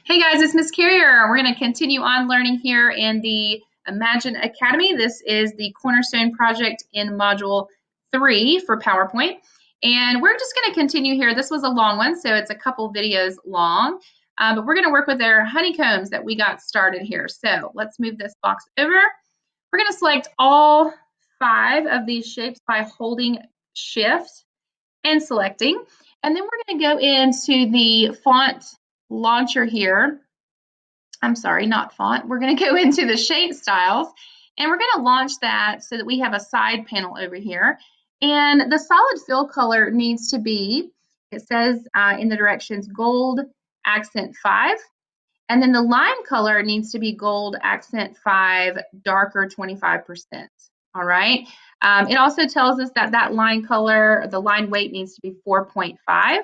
Hey guys, it's Miss Carrier. We're going to continue on learning here in the Imagine Academy. This is the Cornerstone project in Module 3 for PowerPoint. And we're just going to continue here. This was a long one, so it's a couple videos long. But we're going to work with our honeycombs that we got started here. So let's move this box over. We're going to select all 5 of these shapes by holding Shift and selecting. And then we're going to go into the font launcher here. I'm sorry, not font. We're going to go into the shape styles and we're going to launch that so that we have a side panel over here. And the solid fill color needs to be, it says in the directions, gold accent 5. And then the line color needs to be gold accent 5, darker 25%. All right. It also tells us that that line color, the line weight needs to be 4.5.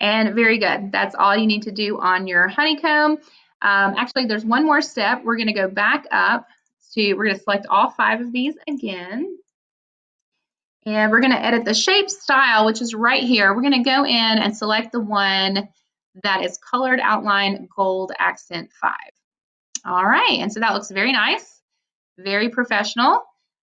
And very good. That's all you need to do on your honeycomb. Actually, there's one more step. We're going to go back up to, we're going to select all 5 of these again. And we're going to edit the shape style, which is right here. We're going to go in and select the one that is colored outline gold accent 5. All right. And so that looks very nice, very professional.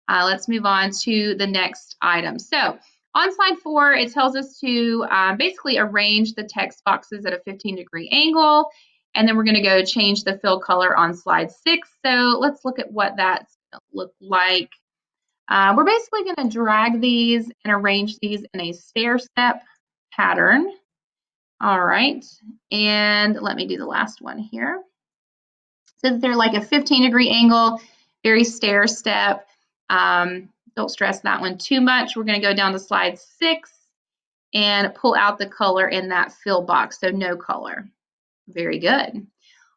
Let's move on to the next item. So on slide 4, it tells us to basically arrange the text boxes at a 15-degree angle. And then we're going to go change the fill color on slide 6. So let's look at what that's going to look like. We're basically going to drag these and arrange these in a stair-step pattern. All right. And let me do the last one here. So they're like a 15-degree angle, very stair-step. Don't stress that one too much. We're going to go down to slide 6 and pull out the color in that fill box, so no color. Very good.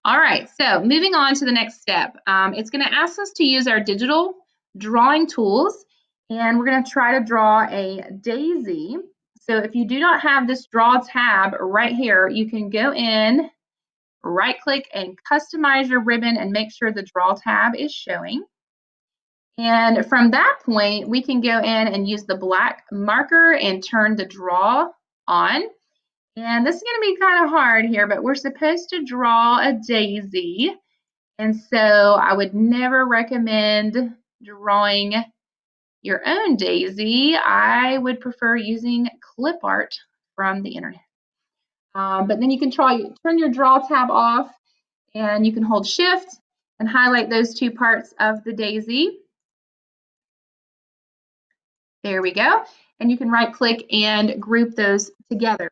All right, so moving on to the next step. It's going to ask us to use our digital drawing tools, and we're going to try to draw a daisy. So if you do not have this draw tab right here, you can go in, right-click, and customize your ribbon and make sure the draw tab is showing. And from that point, we can go in and use the black marker and turn the draw on. And this is going to be kind of hard here, but we're supposed to draw a daisy. And so I would never recommend drawing your own daisy. I would prefer using clip art from the internet. But then you can turn your draw tab off, and you can hold Shift and highlight those 2 parts of the daisy. There we go. And you can right-click and group those together.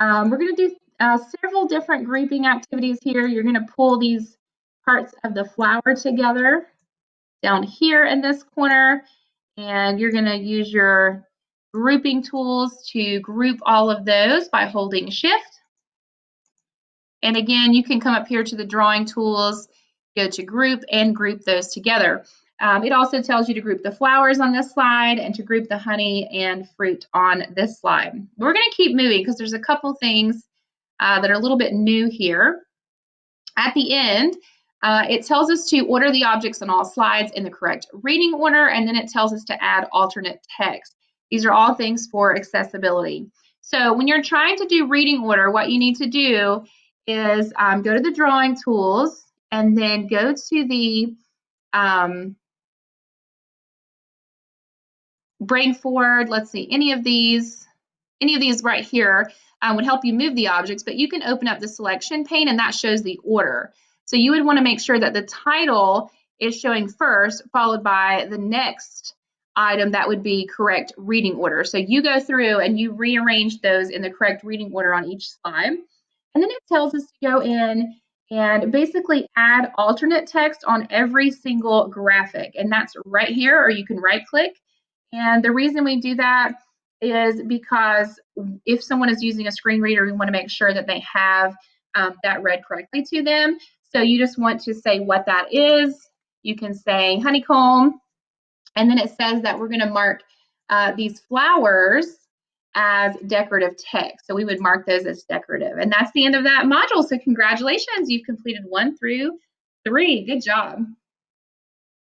We're going to do several different grouping activities here. You're going to pull these parts of the flower together down here in this corner, and you're going to use your grouping tools to group all of those by holding Shift. And again, you can come up here to the drawing tools, go to group, and group those together. It also tells you to group the flowers on this slide and to group the honey and fruit on this slide. We're going to keep moving because there's a couple things that are a little bit new here. At the end, it tells us to order the objects on all slides in the correct reading order, and then it tells us to add alternate text. These are all things for accessibility. So when you're trying to do reading order, what you need to do is go to the drawing tools and then go to the bring forward, let's see, any of these right here would help you move the objects, but you can open up the selection pane and that shows the order. So you would want to make sure that the title is showing first, followed by the next item that would be correct reading order. So you go through and you rearrange those in the correct reading order on each slide. And then it tells us to go in and basically add alternate text on every single graphic. And that's right here, or you can right click. And the reason we do that is because if someone is using a screen reader, we want to make sure that they have that read correctly to them. So you just want to say what that is. You can say honeycomb, and then it says that we're going to mark these flowers as decorative text. So we would mark those as decorative. And that's the end of that module. So congratulations, you've completed 1 through 3. Good job.